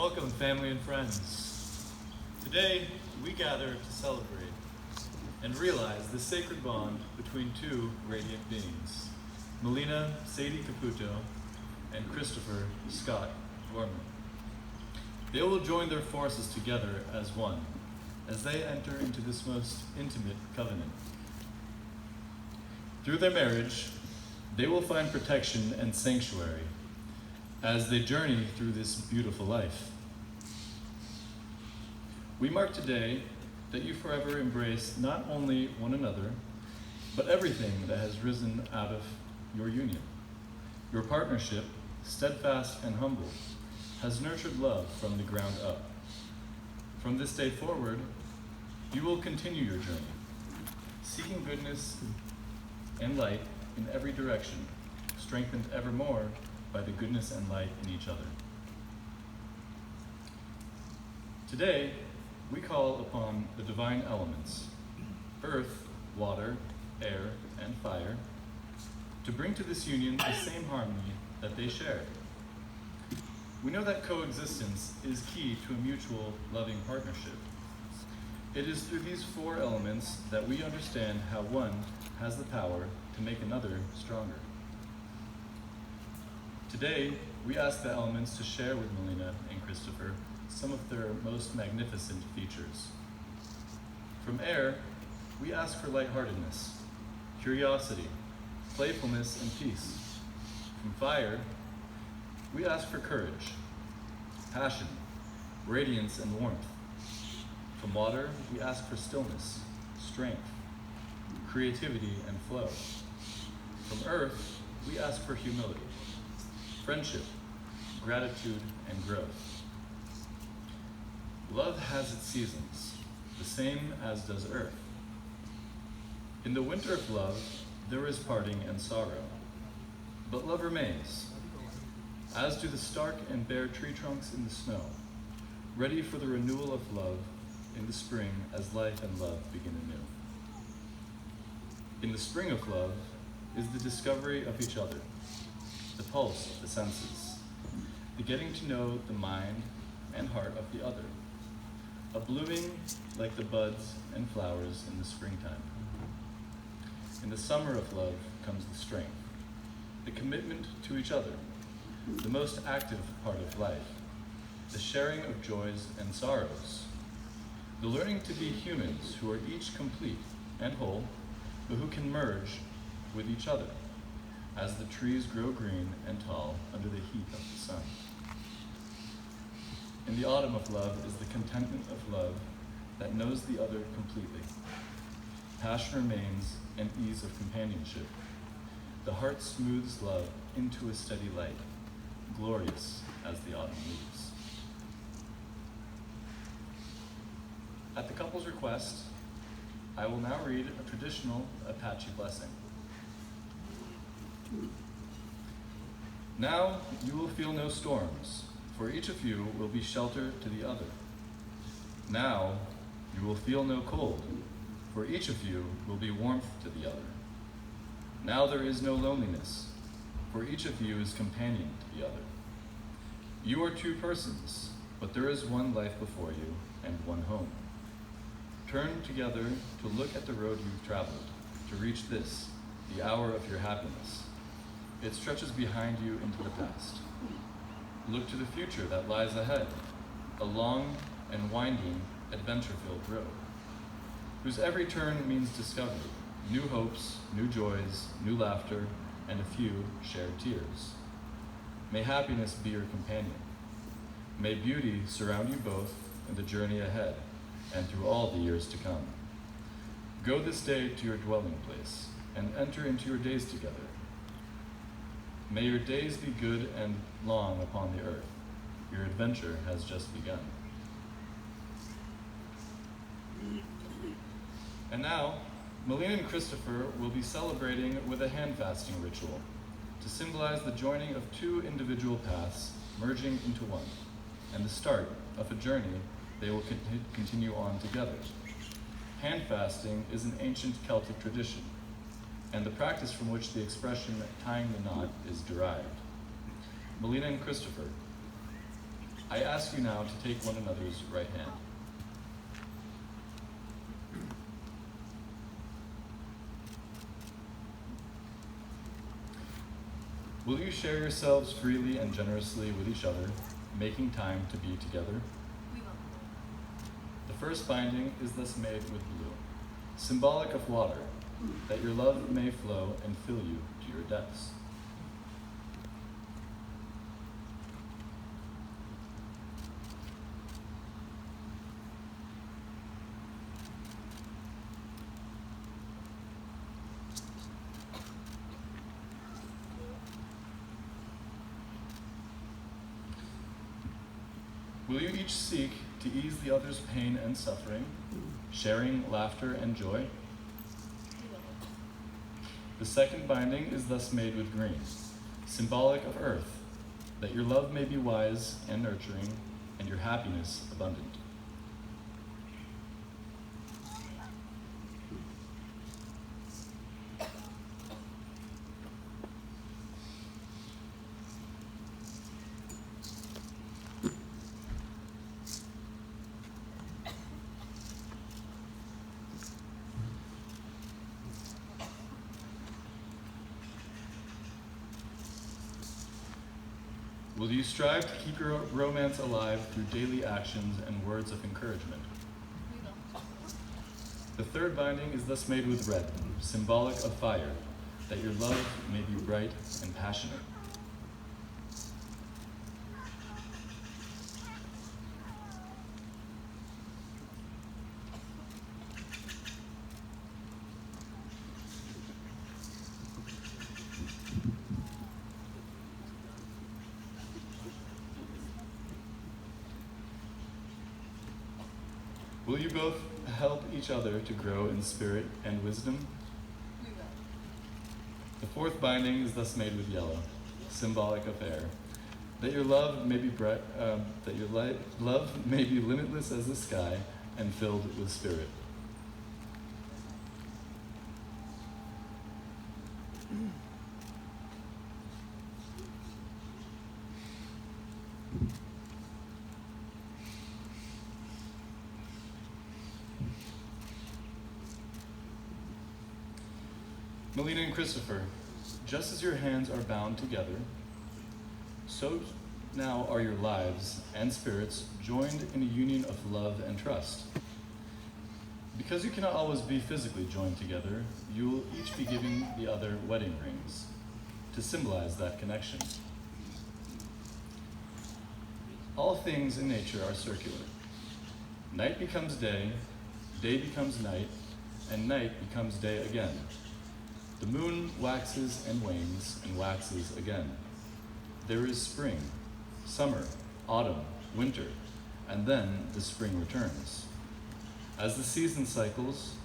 Welcome, family and friends. Today, we gather to celebrate and realize the sacred bond between two radiant beings, Melina Sadie Caputo and Christopher Scott Gorman. They will join their forces together as one, as they enter into this most intimate covenant. Through their marriage, they will find protection and sanctuary as they journey through this beautiful life. We mark today that you forever embrace not only one another, but everything that has risen out of your union. Your partnership, steadfast and humble, has nurtured love from the ground up. From this day forward, you will continue your journey, seeking goodness and light in every direction, strengthened ever more by the goodness and light in each other. Today, we call upon the divine elements, earth, water, air, and fire, to bring to this union the same harmony that they share. We know that coexistence is key to a mutual loving partnership. It is through these four elements that we understand how one has the power to make another stronger. Today, we ask the elements to share with Melina and Christopher some of their most magnificent features. From air, we ask for lightheartedness, curiosity, playfulness, and peace. From fire, we ask for courage, passion, radiance, and warmth. From water, we ask for stillness, strength, creativity, and flow. From earth, we ask for humility, friendship, gratitude, and growth. Love has its seasons, the same as does earth. In the winter of love, there is parting and sorrow, but love remains, as do the stark and bare tree trunks in the snow, ready for the renewal of love in the spring as life and love begin anew. In the spring of love is the discovery of each other, the pulse of the senses, the getting to know the mind and heart of the other, a blooming like the buds and flowers in the springtime. In the summer of love comes the strength, the commitment to each other, the most active part of life, the sharing of joys and sorrows, the learning to be humans who are each complete and whole, but who can merge with each other as the trees grow green and tall under the heat of the sun. In the autumn of love is the contentment of love that knows the other completely. Passion remains and ease of companionship. The heart smooths love into a steady light, glorious as the autumn leaves. At the couple's request, I will now read a traditional Apache blessing. Now you will feel no storms, for each of you will be shelter to the other. Now you will feel no cold, for each of you will be warmth to the other. Now there is no loneliness, for each of you is companion to the other. You are two persons, but there is one life before you and one home. Turn together to look at the road you've traveled, to reach this, the hour of your happiness. It stretches behind you into the past. Look to the future that lies ahead, a long and winding, adventure-filled road, whose every turn means discovery, new hopes, new joys, new laughter, and a few shared tears. May happiness be your companion. May beauty surround you both in the journey ahead and through all the years to come. Go this day to your dwelling place and enter into your days together. May your days be good and long upon the earth. Your adventure has just begun. And now, Melina and Christopher will be celebrating with a hand fasting ritual to symbolize the joining of two individual paths merging into one, and the start of a journey they will continue on together. Hand fasting is an ancient Celtic tradition, and the practice from which the expression tying the knot is derived. Melina and Christopher, I ask you now to take one another's right hand. Will you share yourselves freely and generously with each other, making time to be together? We will. The first binding is thus made with blue, symbolic of water, that your love may flow and fill you to your depths. Will you each seek to ease the other's pain and suffering, sharing laughter and joy? We will. The second binding is thus made with green, symbolic of earth, that your love may be wise and nurturing, and your happiness abundant. Will you strive to keep your romance alive through daily actions and words of encouragement? We will. The third binding is thus made with red, symbolic of fire, that your love may be bright and passionate. Will you both help each other to grow in spirit and wisdom? We will. The fourth binding is thus made with yellow, symbolic of air, that your love may be love may be limitless as the sky and filled with spirit. Melina and Christopher, just as your hands are bound together, so now are your lives and spirits joined in a union of love and trust. Because you cannot always be physically joined together, you will each be giving the other wedding rings to symbolize that connection. All things in nature are circular. Night becomes day becomes night, and night becomes day again. The moon waxes and wanes and waxes again. There is spring, summer, autumn, winter, and then the spring returns. As the season cycles,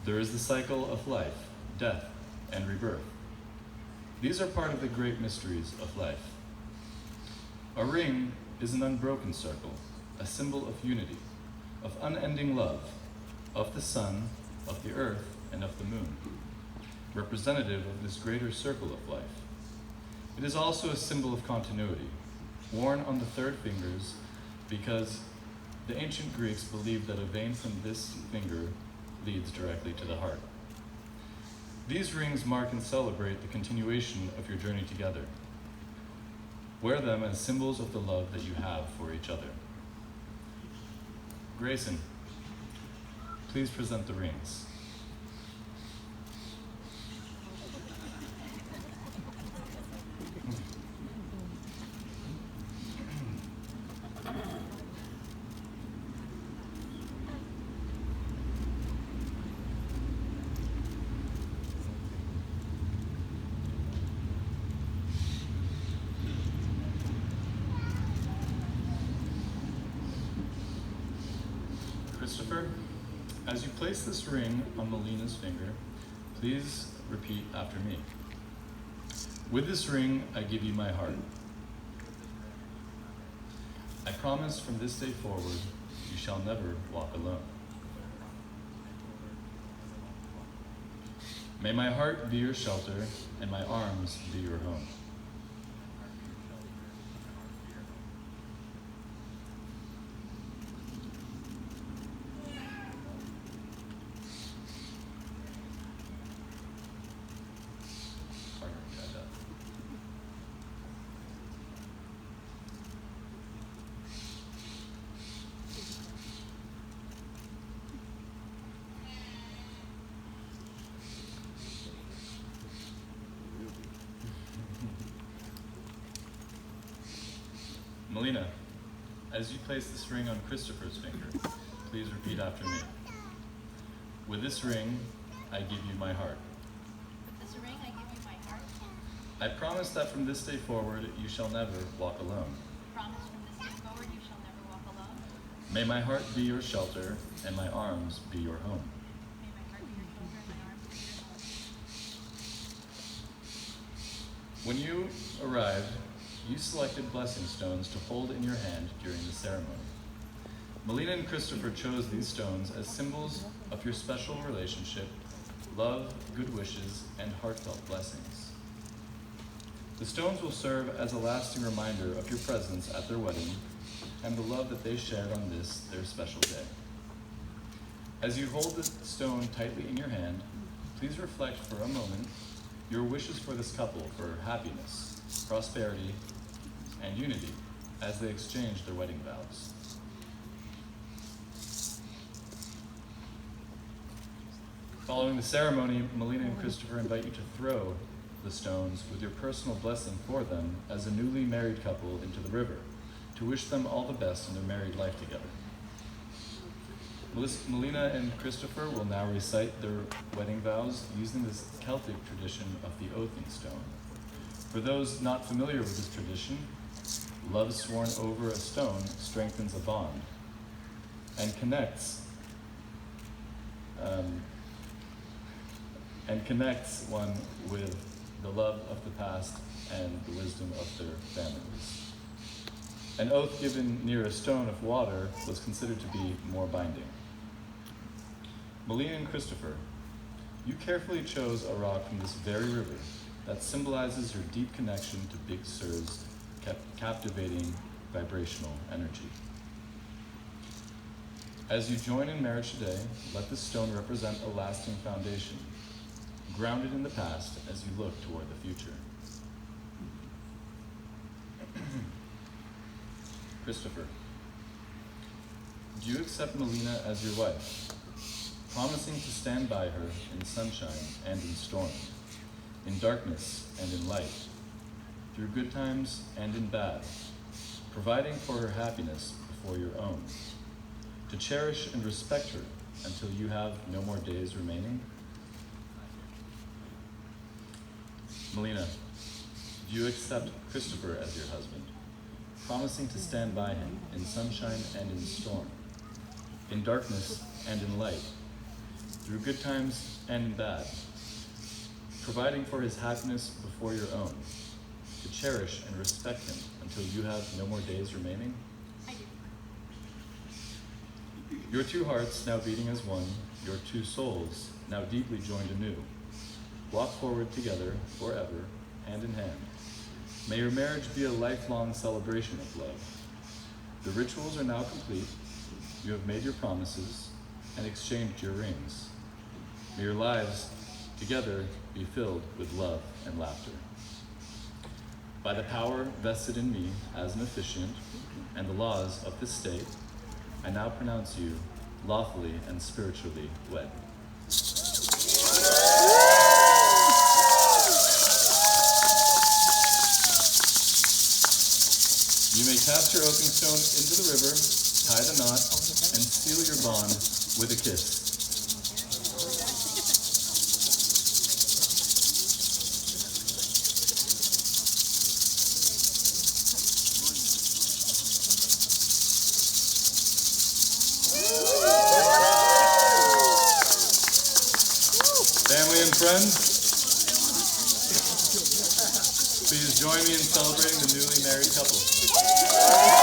there is the cycle of life, death, and rebirth. These are part of the great mysteries of life. A ring is an unbroken circle, a symbol of unity, of unending love, of the sun, of the earth, and of the moon, representative of this greater circle of life. It is also a symbol of continuity, worn on the third fingers because the ancient Greeks believed that a vein from this finger leads directly to the heart. These rings mark and celebrate the continuation of your journey together. Wear them as symbols of the love that you have for each other. Grayson, please present the rings. Christopher, as you place this ring on Melina's finger, please repeat after me. With this ring, I give you my heart. I promise from this day forward, you shall never walk alone. May my heart be your shelter, and my arms be your home. Melina, as you place this ring on Christopher's finger, please repeat after me. With this ring, I give you my heart. With this ring, I give you my heart. I promise that from this day forward, you shall never walk alone. Promise from this day forward, you shall never walk alone. May my heart be your shelter, and my arms be your home. May my heart be your shoulder and my arms be your home. When you arrived, you selected blessing stones to hold in your hand during the ceremony. Melina and Christopher chose these stones as symbols of your special relationship, love, good wishes, and heartfelt blessings. The stones will serve as a lasting reminder of your presence at their wedding and the love that they shared on this, their special day. As you hold the stone tightly in your hand, please reflect for a moment your wishes for this couple for happiness, prosperity, and unity as they exchange their wedding vows. Following the ceremony, Melina and Christopher invite you to throw the stones with your personal blessing for them as a newly married couple into the river, to wish them all the best in their married life together. Melina and Christopher will now recite their wedding vows using this Celtic tradition of the oathing stone. For those not familiar with this tradition, love sworn over a stone strengthens a bond and connects one with the love of the past and the wisdom of their families. An oath given near a stone of water was considered to be more binding. Melina and Christopher, you carefully chose a rock from this very river that symbolizes your deep connection to Big Sur's captivating vibrational energy. As you join in marriage today, let this stone represent a lasting foundation, grounded in the past as you look toward the future. Christopher, do you accept Melina as your wife, promising to stand by her in sunshine and in storm, in darkness and in light, through good times and in bad, providing for her happiness before your own, to cherish and respect her until you have no more days remaining? Melina, do you accept Christopher as your husband, promising to stand by him in sunshine and in storm, in darkness and in light, through good times and in bad, providing for his happiness before your own, to cherish and respect him until you have no more days remaining? I do. Your two hearts now beating as one, your two souls now deeply joined anew, walk forward together forever, hand in hand. May your marriage be a lifelong celebration of love. The rituals are now complete. You have made your promises and exchanged your rings. May your lives together be filled with love and laughter. By the power vested in me as an officiant and the laws of this state, I now pronounce you lawfully and spiritually wed. You may cast your oathing stone into the river, tie the knot, and seal your bond with a kiss. Family and friends, please join me in celebrating the newly married couple.